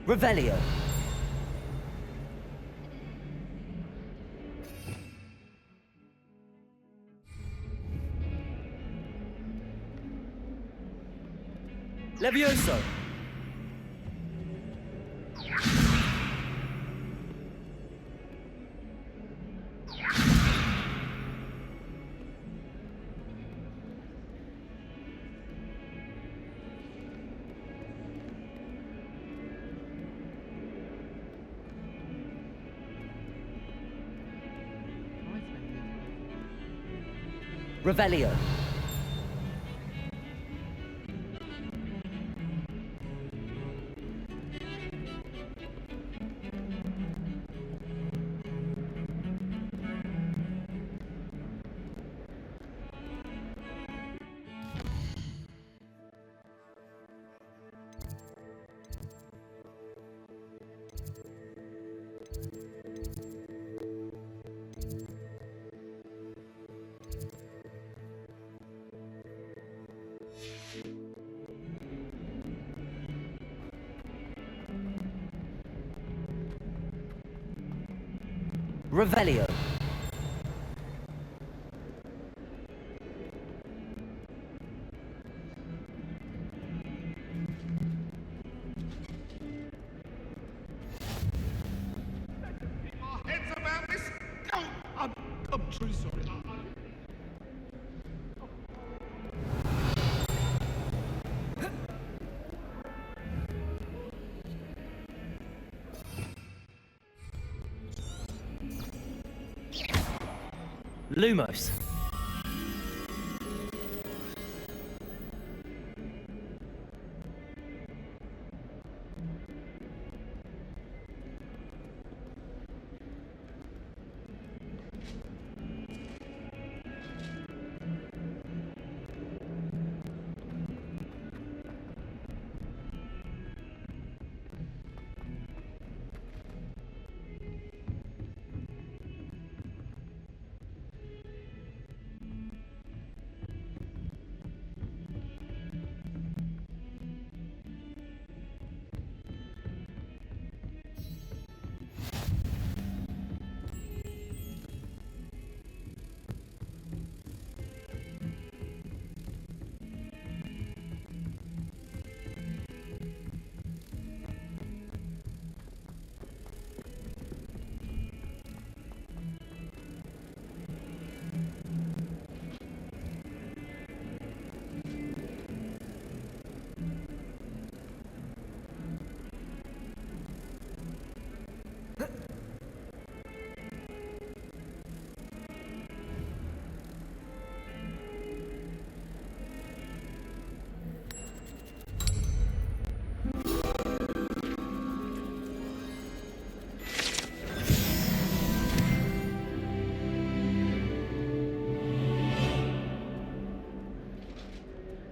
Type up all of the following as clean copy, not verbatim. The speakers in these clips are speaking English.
Revelio. Levioso. Revelio. Revelio. Heads about this. Oh, I'm truly sorry. Lumos.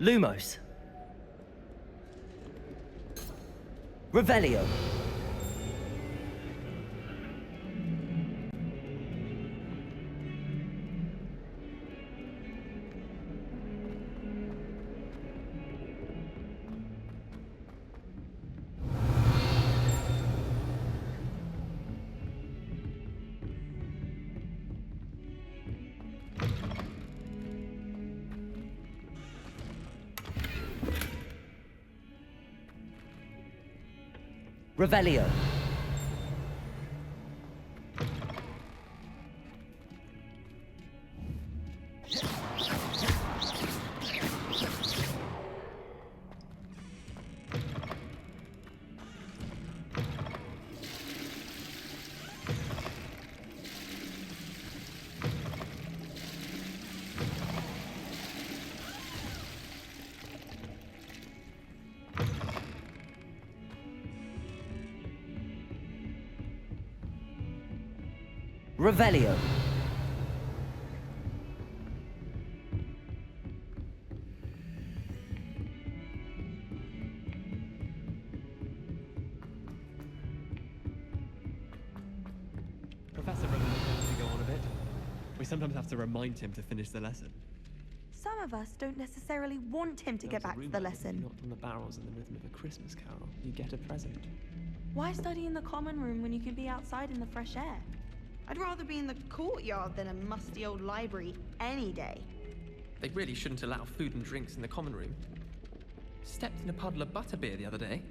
Lumos. Revelio. Revelio. Revelio. Professor Roman tends to go on a bit. We sometimes have to remind him to finish the lesson. Some of us don't necessarily want him to get back to the lesson. Knocked on the barrels in the rhythm of a Christmas carol, you get a present. Why study in the common room when you can be outside in the fresh air? I'd rather be in the courtyard than a musty old library any day. They really shouldn't allow food and drinks in the common room. Stepped in a puddle of butterbeer the other day.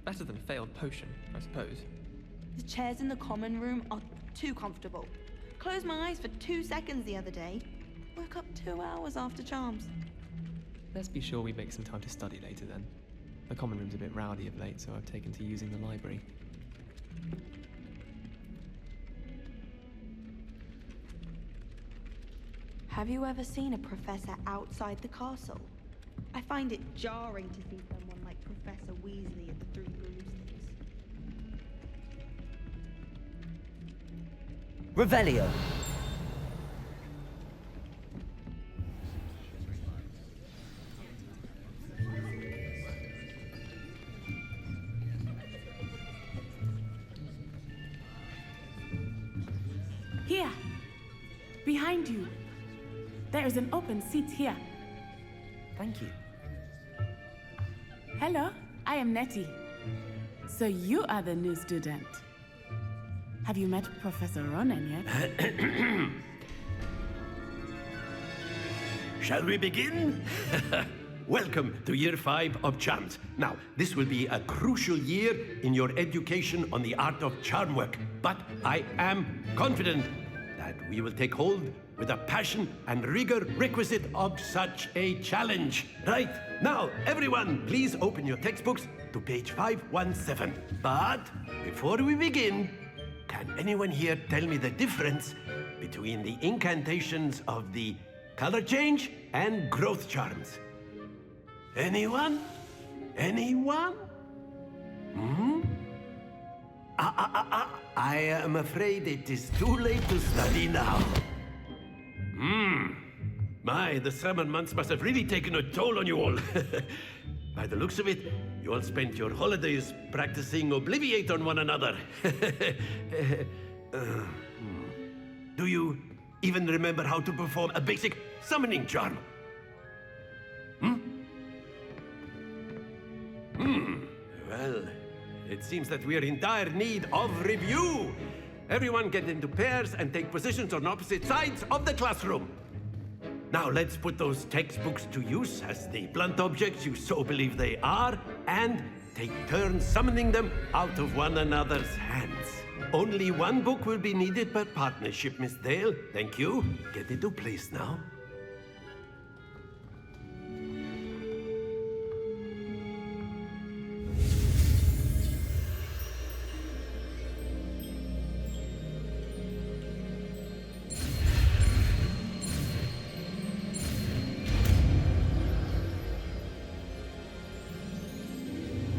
Better than failed potion, I suppose. The chairs in the common room are too comfortable. Closed my eyes for 2 seconds the other day. Woke up 2 hours after charms. Let's be sure we make some time to study later then. The common room's a bit rowdy of late, so I've taken to using the library. Have you ever seen a professor outside the castle? I find it jarring to see someone like Professor Weasley at the Three Broomsticks. Revelio. Here, behind you. There is an open seat here. Thank you. Hello, I am Nettie. So you are the new student. Have you met Professor Ronan yet? Shall we begin? Welcome to Year 5 of Charms. Now, this will be a crucial year in your education on the art of charm work, but I am confident that we will take hold with the passion and rigor requisite of such a challenge. Right, now, everyone, please open your textbooks to page 517. But before we begin, can anyone here tell me the difference between the incantations of the color change and growth charms? Anyone? Anyone? I am afraid it is too late to study now. My, the summer months must have really taken a toll on you all. By the looks of it, you all spent your holidays practicing Obliviate on one another. Do you even remember how to perform a basic summoning charm? Well, it seems that we are in dire need of review. Everyone get into pairs and take positions on opposite sides of the classroom. Now let's put those textbooks to use as the blunt objects you so believe they are, and take turns summoning them out of one another's hands. Only one book will be needed per partnership, Miss Dale. Thank you. Get into place now.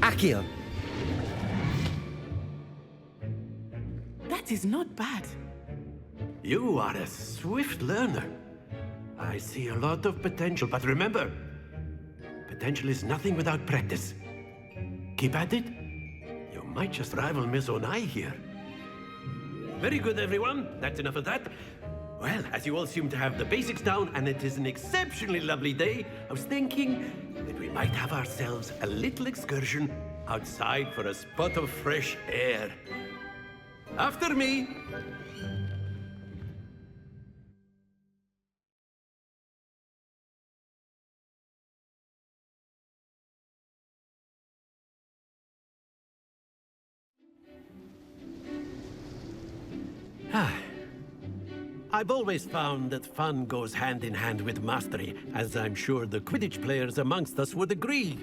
Accio. That is not bad. You are a swift learner. I see a lot of potential, but remember, potential is nothing without practice. Keep at it. You might just rival Miss Onai here. Very good, everyone. That's enough of that. Well, as you all seem to have the basics down, and it is an exceptionally lovely day, I was thinking that we might have ourselves a little excursion outside for a spot of fresh air. After me. I've always found that fun goes hand in hand with mastery, as I'm sure the Quidditch players amongst us would agree.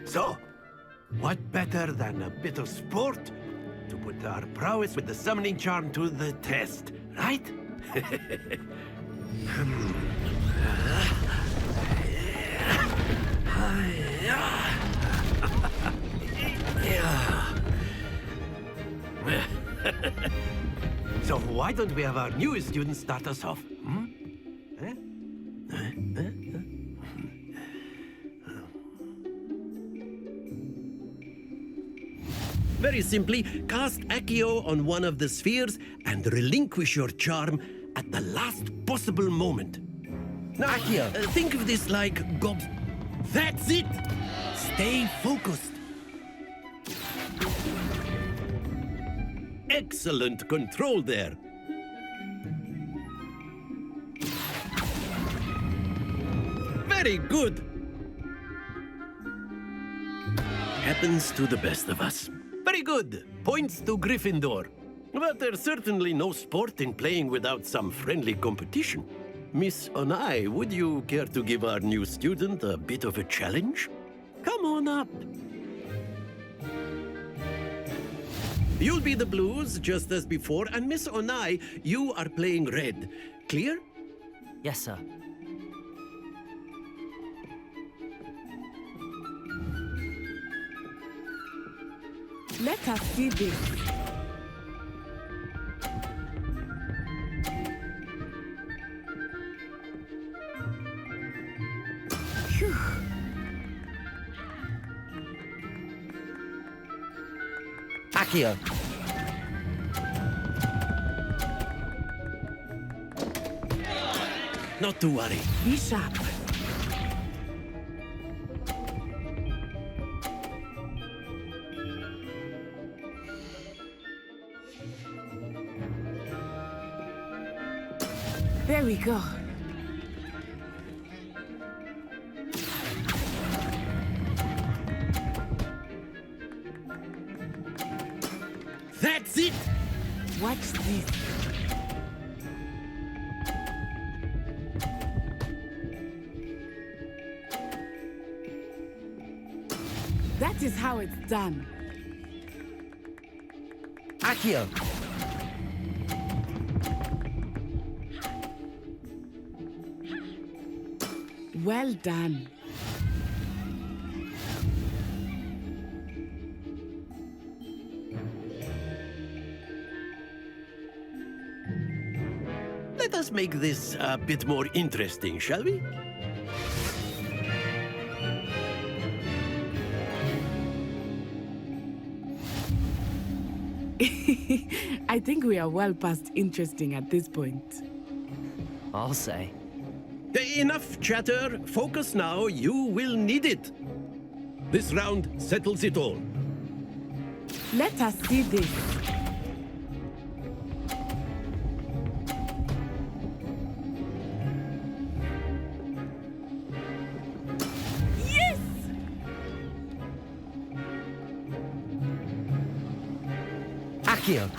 So, what better than a bit of sport to put our prowess with the summoning charm to the test, right? So why don't we have our newest student start us off? Very simply, cast Accio on one of the spheres and relinquish your charm at the last possible moment. Now, Accio. think of this like gob... That's it! Stay focused. Excellent control there. Very good. Happens to the best of us. Very good. Points to Gryffindor. But there's certainly no sport in playing without some friendly competition. Miss Onai, would you care to give our new student a bit of a challenge? Come on up. You'll be the blues, just as before, and Miss Onai, you are playing red. Clear? Yes, sir. Let us see this. Phew. Accio. Not to worry. Be sharp. There we go. That's it! Watch this. That is how it's done. Accio. Well done. Let us make this a bit more interesting, shall we? I think we are well past interesting at this point. I'll say. Enough chatter. Focus now. You will need it. This round settles it all. Let us see this. Yes! Accio.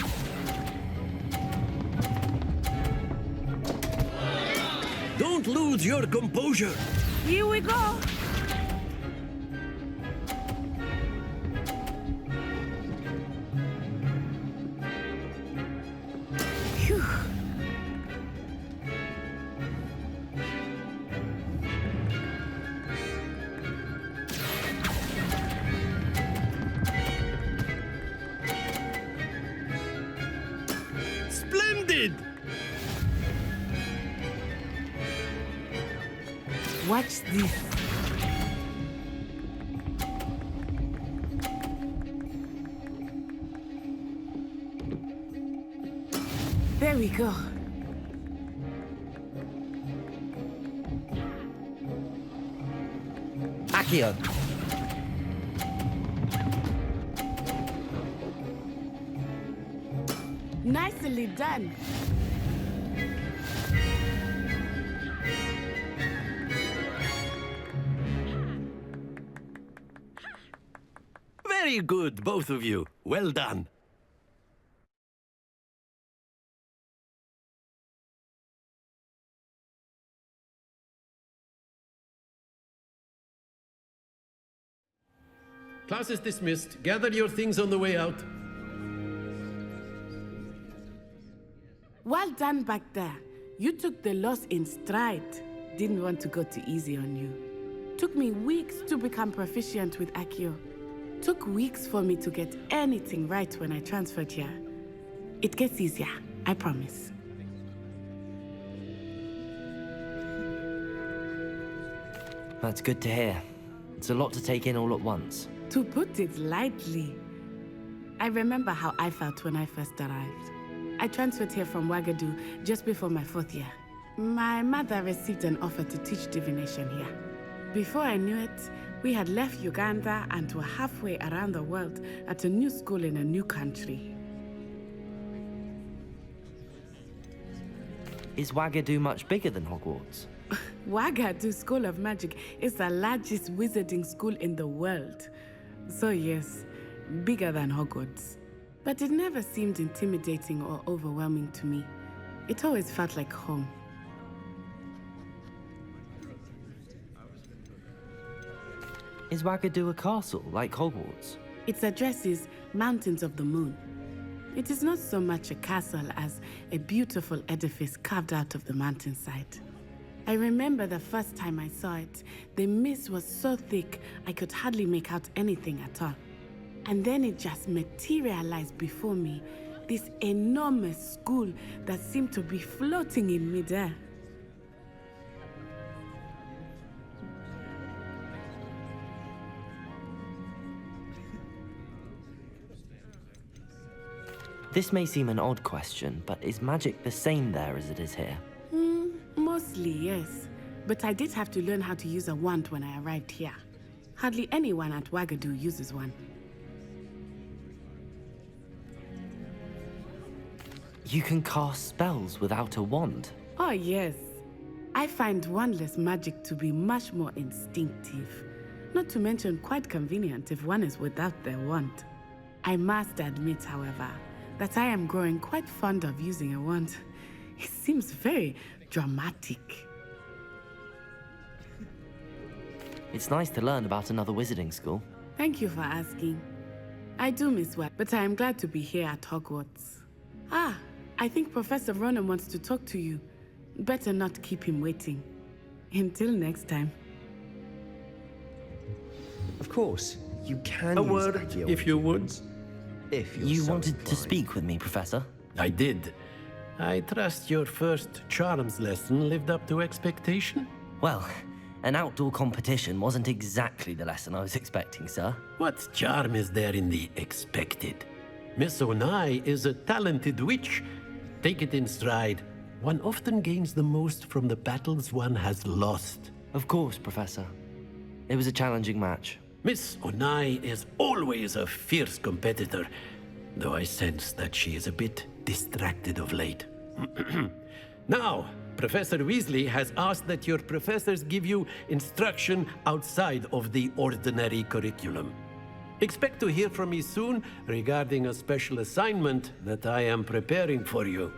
Don't lose your composure. Here we go. Phew. Splendid! Watch this. There we go. Accio. Nicely done. Very good, both of you. Well done. Class is dismissed. Gather your things on the way out. Well done back there. You took the loss in stride. Didn't want to go too easy on you. Took me weeks to become proficient with Accio. Took weeks for me to get anything right when I transferred here. It gets easier, I promise. That's good to hear. It's a lot to take in all at once. To put it lightly, I remember how I felt when I first arrived. I transferred here from Wagadu just before my 4th year. My mother received an offer to teach divination here. Before I knew it, we had left Uganda and were halfway around the world at a new school in a new country. Is Wagadu much bigger than Hogwarts? Wagadu School of Magic is the largest wizarding school in the world. So yes, bigger than Hogwarts. But it never seemed intimidating or overwhelming to me. It always felt like home. Is Wagadu a castle like Hogwarts? Its address is Mountains of the Moon. It is not so much a castle as a beautiful edifice carved out of the mountainside. I remember the first time I saw it, the mist was so thick I could hardly make out anything at all. And then it just materialized before me, this enormous school that seemed to be floating in midair. This may seem an odd question, but is magic the same there as it is here? Mostly, yes. But I did have to learn how to use a wand when I arrived here. Hardly anyone at Wagadu uses one. You can cast spells without a wand. Oh, yes. I find wandless magic to be much more instinctive. Not to mention quite convenient if one is without their wand. I must admit, however, that I am growing quite fond of using a wand. It seems very dramatic. It's nice to learn about another wizarding school. Thank you for asking. I do miss work, but I am glad to be here at Hogwarts. Ah, I think Professor Ronan wants to talk to you. Better not keep him waiting. Until next time. Of course, you can A use word, Accio if you would. if you're You so wanted to inclined. speak with me, Professor? I did. I trust your first charms lesson lived up to expectation? Well, an outdoor competition wasn't exactly the lesson I was expecting, sir. What charm is there in the expected? Miss Onai is a talented witch. Take it in stride. One often gains the most from the battles one has lost. Of course, Professor. It was a challenging match. Miss Onai is always a fierce competitor, though I sense that she is a bit distracted of late. Now, Professor Weasley has asked that your professors give you instruction outside of the ordinary curriculum. Expect to hear from me soon regarding a special assignment that I am preparing for you.